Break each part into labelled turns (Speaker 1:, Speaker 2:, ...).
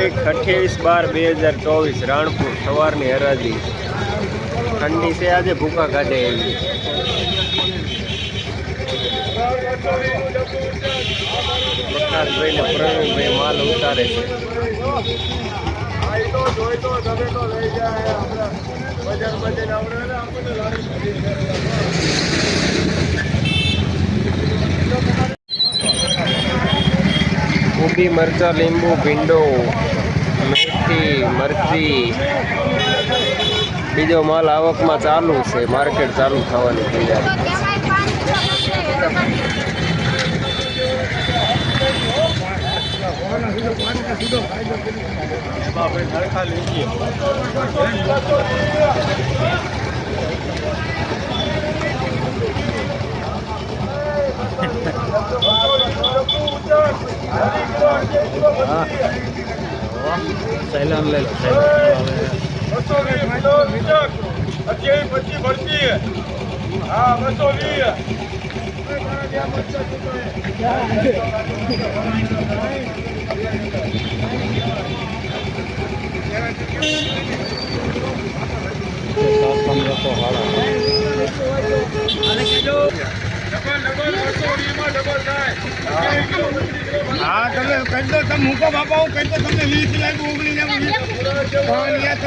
Speaker 1: તારીખ 28/12/2024 રાણપુર સવારની હરાજી ઠંડી છે આજે ભૂકા કાઢે એવી પ્રકાશભાઈ ને પ્રવીણભાઈ માલ ઉતારે છે કોબી મરચા લીંબુ ભીંડો મેથી મરચી બીજો માલ આવકમાં ચાલુ છે માર્કેટ ચાલુ થવાની તૈયારી સૈલાન લઈ લો
Speaker 2: हाँ તમે કહી દો તમે મૂકો બાપા હું કહી દો તમને 20 લાખ ઓગળી જાવ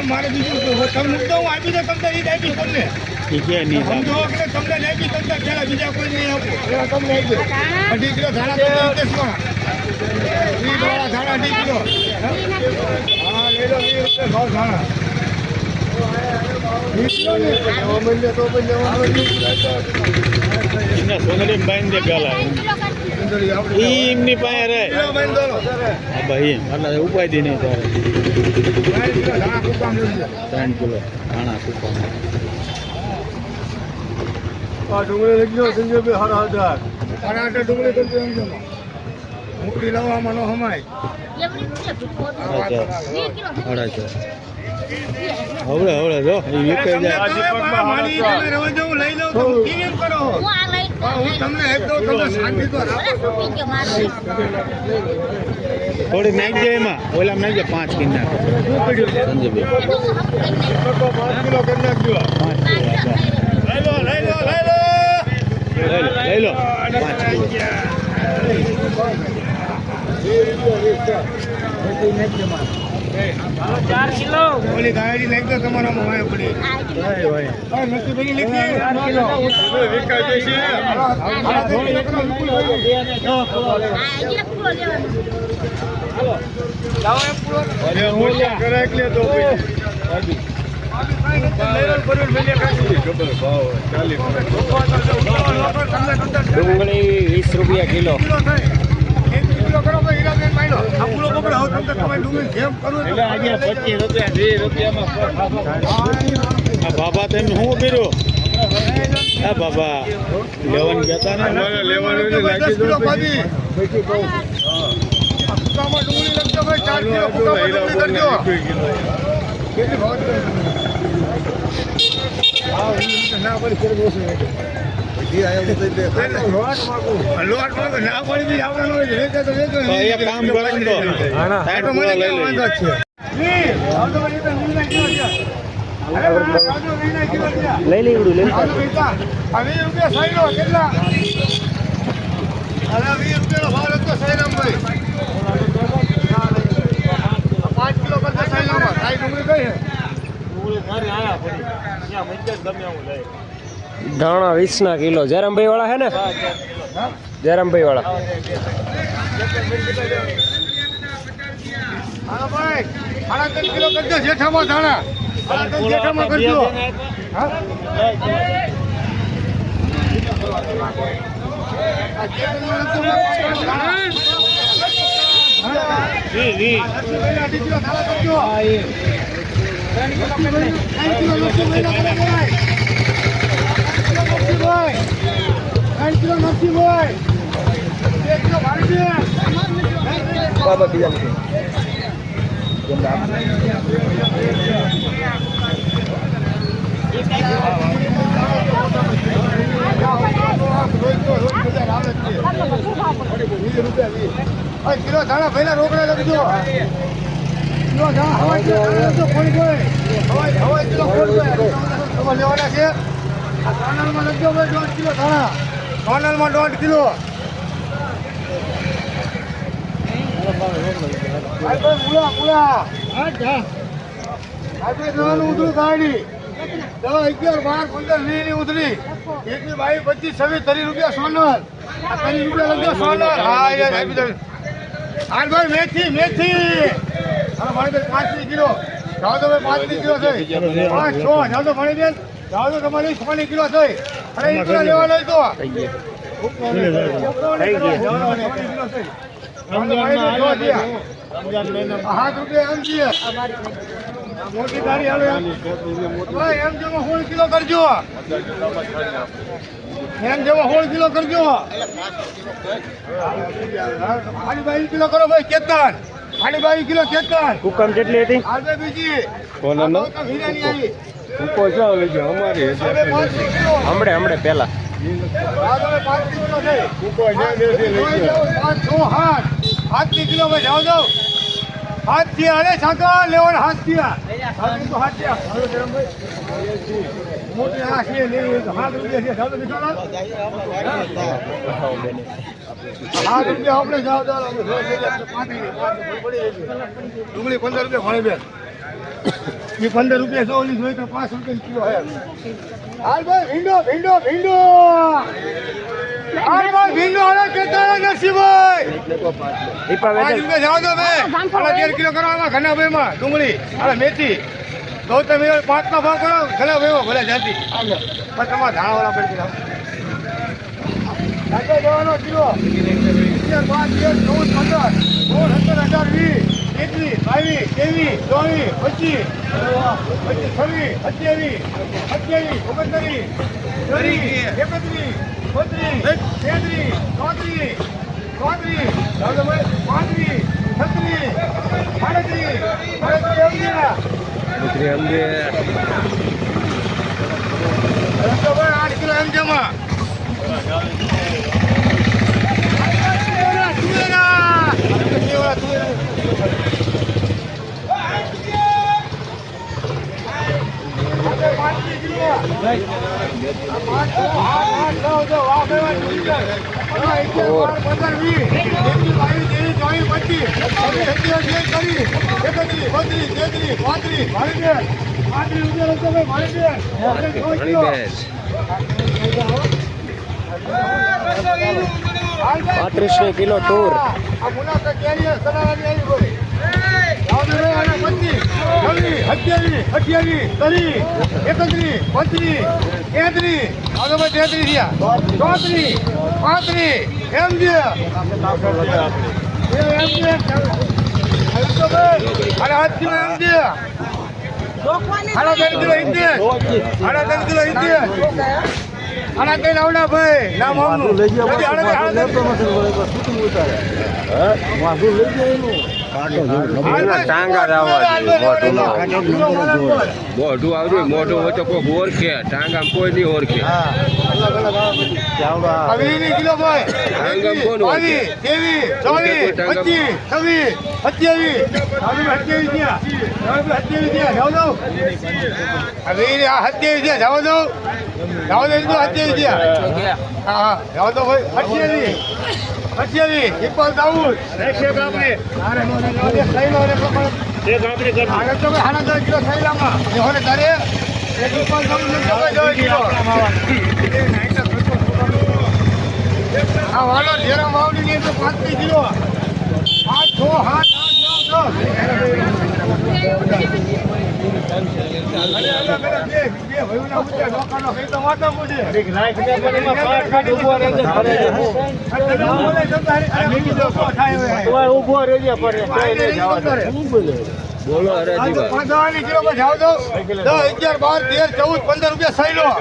Speaker 2: મારે બીજું તમે મૂકતો હું આપી દો તમને ઈ આપી તમને ઠીક છે નહીં સમજો કે તમને આપી તમને પેલા બીજા કોઈ નહીં આપો તમને આપી દો 2 કિલો ધાણા દેશમાં 20 વાળા ધાણા 2 કિલો હા લઈ લો 20 રૂપિયા ભાવ ધાણા 20 કિલો ને તો બંને સોનલી બાઈન દે પેલા એમની પાસે રહે ભાઈ એટલે ઉપાય દે નહીં તારે 3 કિલો ધાણા કુપા ડુંગળી લઈ ગયો સંજયભાઈ 8,000 ડુંગળી કરી દો મોકલી લાવવામાં નો હમાય હવે જો લઈ લો કરો હું તમને એક દઉં તમને શાંતિ તો થોડી નાખી દે એમાં ઓલા નાખી દે 5 કિલો સંજયભાઈ 5 કિલો કરી નાખજો લઈ લો 5 કિલો ચાર કિલો ઓલી ગાડી લઈ દો તમારામાં હોય પડી નથી બની લીધી 4 કિલો વિકાય છે
Speaker 1: ડુંગળી 20 રૂપિયા કિલો
Speaker 2: બાબા તમે શું કર્યું હા બાબા લેવાનું જતા ને લેવાનું
Speaker 1: લઈ લીધું લઈ
Speaker 2: 20 રૂપિયા સાઈડો કેટલા 20 રૂપિયાનો ભાવ લખતો સાઈરામભાઈ 5 કિલો કરતા સાઈરામમાં સાઈ ડુંગળી કઈ છે
Speaker 1: ધાણા 20 કિલો જયરામભાઈ વાળા હે ને જયરામભાઈ વાળા
Speaker 2: હા ભાઈ 3.5 કિલો કરજો જેઠામાં ધાણા 3.5 જેઠામાં કરજો હા
Speaker 1: બાબા બીજા
Speaker 2: કિલો ધાણા પહેલા રોકડા લખજો કિલો હવા કિલો ખોલી ગઈ હવા કિલો ખોલી ગઈ લેવાના છે આ સોનલમાં લખજો ભાઈ 1.5 કિલો ધાણા સોનલમાં 1.5 કિલો પૂરા આજે દવાનું ઉતરું ગાડી 10, 11, 12, 15, 20 ની ઉતરી 21, 22, 25, 26, 30 રૂપિયા સોનલ આ 30 રૂપિયા લખજો સોનલ હા યાર આપી દઉં હાલ ભાઈ મેથી હા મારી બેન 5 કિલો જાઓ તો ભાઈ 5 કિલો થઈ 5, 6 જાઓ તો મારી બેન જાઓ તો તમારી 6 કિલો થઈ અને 1 કિલો લેવા લઈ તો ₹7 એમ છીએ મોટી ગાડી હાલો ભાઈ એમ જેમાં 16 કિલો કરજો એમ જેમાં 16 કિલો કરજો ખાલી 22 કિલો કરો ભાઈ કેતન ખાલી 22 કિલો કેતન
Speaker 1: હુકમ કેટલી હતી
Speaker 2: આજે બીજી
Speaker 1: કોનો
Speaker 2: હીરાની આવી
Speaker 1: હુકો જો લેજો અમારી હમણે પહેલા
Speaker 2: 5 કિલો છે હુકો જે લેજો 5, 6, 7 કિલો ભાઈ જાઓ જાઓ હાથ થયા અરે સાકા લેવાનો હાથ થયા હાથ થયા મોટી આ છે લેવી તો ₹7 છે જાઓ તો વિશાલ ₹7 આપણે જાઓ ડુંગળી 15 રૂપિયા ભણે બેન એ 15 રૂપિયા જો ઓલી જોઈ તો 5 રૂપિયા કિલો હે હાલ ભાઈ ભીંડો હાલ ભાઈ ભીંડો હાલે કેતા નરસિંહભાઈ
Speaker 1: દીપા
Speaker 2: 5 રૂપિયા જાઓ તો બે 13 કિલો કરવાના ઘણા ભાઈમાં ડુંગળી અરે મેથી તો તમે 5 ના ભાવ કરો ઘણા ભાઈઓ ભલે જાતી બસ તમારા ધાણાવાળા પડી ગયા લાગે જવાનો કિલો 11, 12, 13, 8 કિલો એમ જમા
Speaker 1: કિલો ટૂર
Speaker 2: ભાઈ નામ
Speaker 1: મોઢું આવડું મોઢું હોય તો કોઈ ઓળખે ટાંગામ કોઈ નહીં ઓળખે
Speaker 2: કિલો ભાઈ
Speaker 1: ટાંગામ કોણ ઓળખે
Speaker 2: 23, 24, 5 કિલો 8, 6,
Speaker 1: બોલો
Speaker 2: ₹5 કિલો માં જાવ તો 10, 11, 12, 13, 14, 15 રૂપિયા સહી લો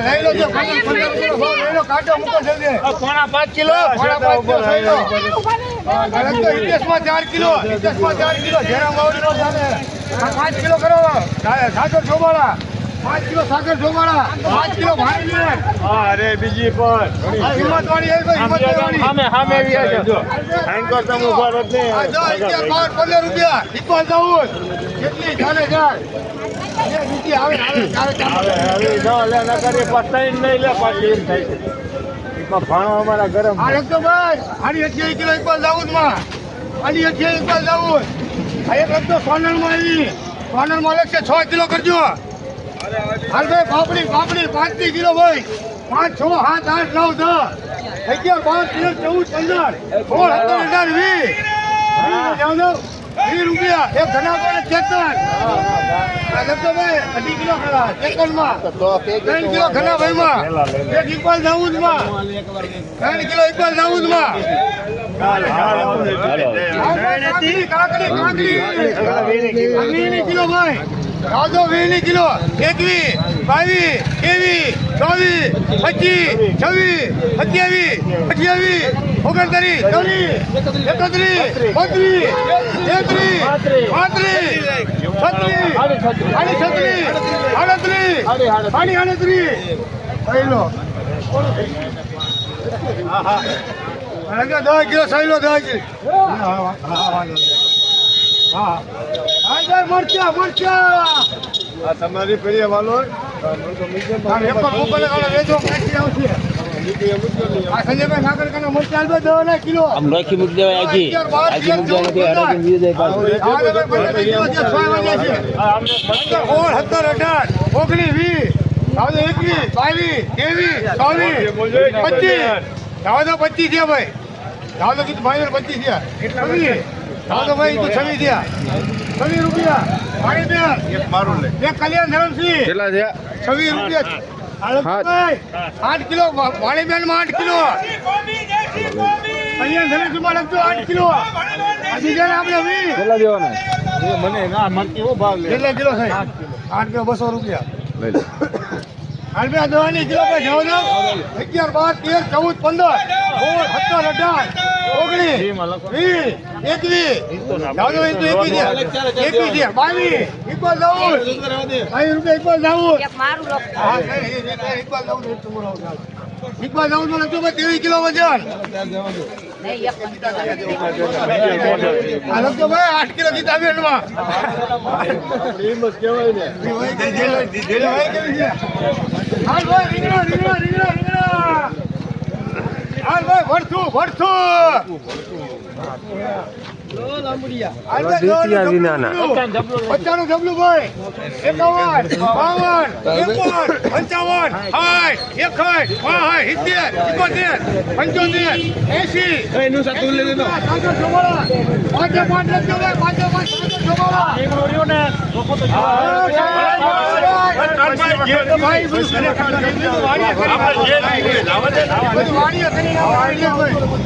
Speaker 2: લઈ લો 15 કિલો લઈ લો કાઢો મૂકો જલ્દી 5 કિલો 4 કિલો 4 કિલો જેરા માવડી નો ચાલે 5 કિલો કરો સાચો ચોબાળા 5 કિલો સાગર જોવાળા 5 કિલો ભાઈ
Speaker 1: હા અરે બીજી પણ
Speaker 2: હિંમતવાળી આવી ગઈ હિંમતવાળી
Speaker 1: સામે આવી છે જો આંકર તમે ઉભા રહો ને
Speaker 2: આ જો 15 રૂપિયા ઇક્બલ દાઉદ કેટલી ચાલે જાય એ બીજી આવે
Speaker 1: હવે ન લે ન કરી પતાઈ નહીં લે પાછી એમ થાય છે એમાં ભાણો અમારા ગરમ
Speaker 2: આ લખતો ભાઈ આની 28 કિલો ઇક્બલ દાઉદ માં આની 28 ઇક્બલ દાઉદ આ એક લખતો સોનલ માં આવી સોનલ માં લખશે 6 કિલો કરજો હાલ ભાઈ પાપડી 5 કિલો ભાઈ 5 6 7 8 9 10 11 12 13 14 15 16 17 18 20 રૂપિયા એક ઘણા પર ચેતન લખતો ભાઈ 2 કિલો ખરા ચેતન માં 3 કિલો ઘણા ભાઈ માં એક ઇક્બલ દાઉદ માં 3 કિલો ઇક્બલ દાઉદ માં કાકડી કિલો ભાઈ રાજો 20 કિલો 21 22 23 24 25 26 27 28 29 30 31 કિલો સહેલો 10 કિલો મરચા
Speaker 1: આ તમારી પેલી વાલો
Speaker 2: કિલો
Speaker 3: આમ રાખી મૂકી દેવાય આજી મૂકી દેવાય નથી હરાજી
Speaker 2: રૂપિયા કલ્યાણ ધરમસિંહ
Speaker 1: કેટલા છે
Speaker 2: 26 રૂપિયા 8 કિલો વાણીબેન માં 8 કિલો કલ્યાણ ધરમસિંહ લખજો 8 કિલો બીજા આપણે 20
Speaker 1: કેટલા દેવાના મને ના મરતી હો ભાવ લે
Speaker 2: કેટલા કિલો થાય 8 કિલો 200 રૂપિયા
Speaker 1: લઈ લે
Speaker 2: હાલબે દવાની કિલો પર જાવ દો 11 12 13 14 15 23 કિલો વજન લખજો ભાઈ 8 કિલો ગીતા બેનમાં હાલ ભાઈ રીંગણા હાલ ભાઈ ભરથું પચાનું જબલું ભાઈ 51 52 55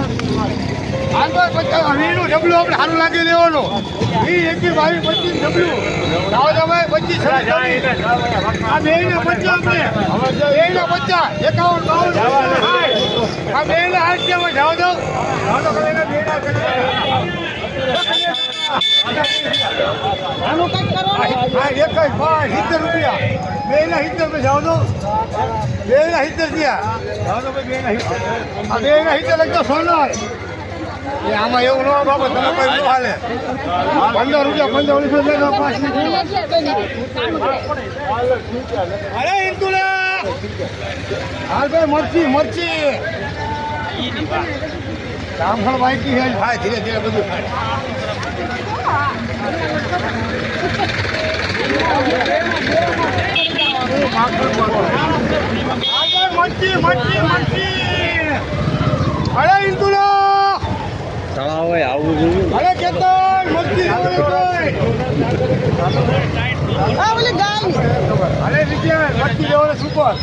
Speaker 2: 55 જબલું આપણે સારું લાગી લેવાનું 21 22 25 જબલું 25 આ બે ને 50 આપણે 51 આ બે ને 8 જાવ દો રૂપિયા બે ના 70 જાવ દો બે ના 70 થયા બે ના 70 લખજો સોનલ આમાં એવું ન બાબા તમે કઈ ન હાલે 15 રૂપિયા 15 અરે ઇન્દુલા હાલ ભાઈ મરચી જામફળ વાઈકી હે થાય ધીરે ધીરે બધું મરચી અરે ઇન્દુલા
Speaker 3: તળાવ હોય આવું જોયું
Speaker 2: અરે કેતન મરચી અરે વિજય મરચી લેવાને સુપર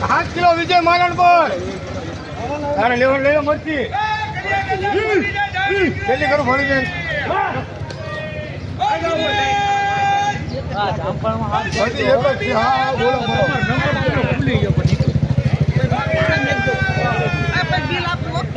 Speaker 2: હાથ કિલો વિજય મારણ પર તારે લેવડ લઈ મરચી કેટલી કરું ફરી જાય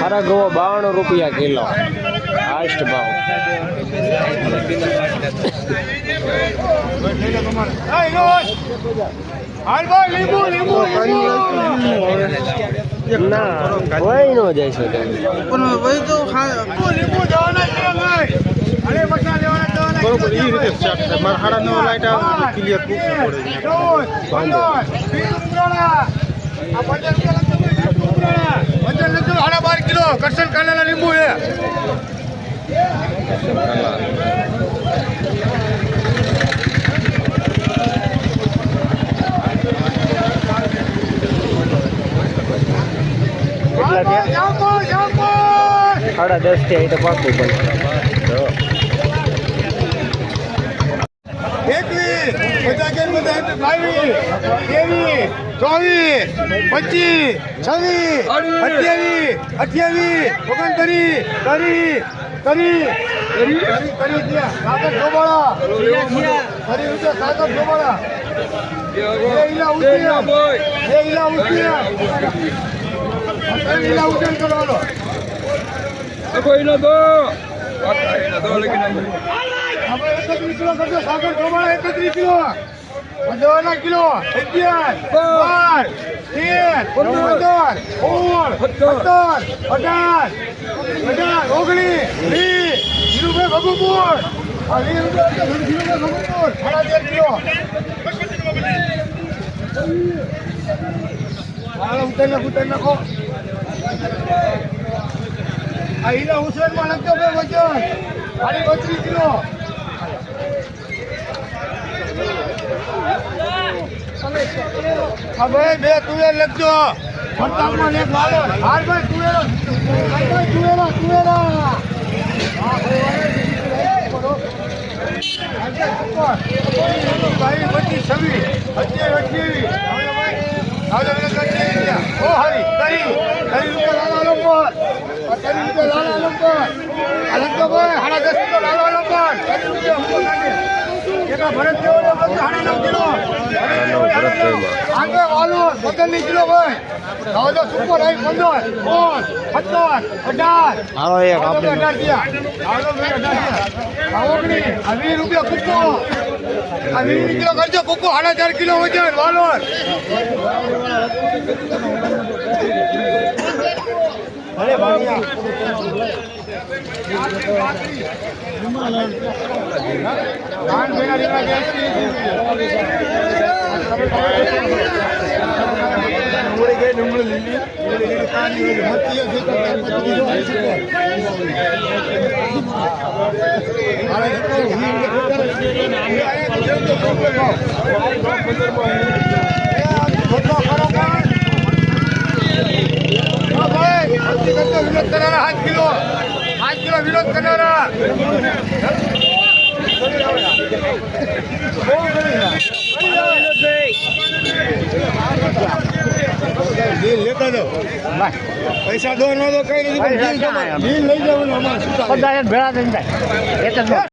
Speaker 1: ખારા ગવો 52 રૂપિયા કિલો હાસ્ટ ભાવ. ના કોઈ નો જાય છે
Speaker 2: કિલો કરશન કાલેલા લીંબુ છે.
Speaker 1: સાડા 10 થી અહીં તો પાકું પણ
Speaker 2: 31 કિલો 15 કિલો 11 12 13 14 15 18 19 ભગુપુર 20 નાખો. આ હીરા હુસેનમાં લખજો ભાઈ વજન 32 કિલો. હા ભાઈ 2 તુવેર લખજો. ફટાકમાં એક લાલો. હાર ભાઈ તુવેરો. ભાઈ 25 26 ઓ હરી કરી લાલા નંબર. લાલા નંબર. આ લખજો ભાઈ 10.5 કિલો લાલા નંબર. એકા ભરત જેવો ને બધું 9.5 કિલો આગે વાલો 15 કિલો ભાઈ હવે તો સુપર આવી 15 17 18
Speaker 3: હાલો એક આપણે
Speaker 2: 18 થયા હાલો ભાઈ 18 થયા 20 રૂપિયા કુકો આ 20 કિલો કરજો કુકો 4.5 કિલો વજન વાલો ભલે ભાણિયા કાન બેના રીંગણા બેસી ડુંગળી ગઈ ડુંગળી લીલી કાન ની મતીએ છે તો વિનોદ કરનારા 8 કિલો વિનોદ કરનારા લેતા જાઓ પૈસા દો ન દો કઈ નથી લઈ જવાનું અમારે ભેળા થઈ જાય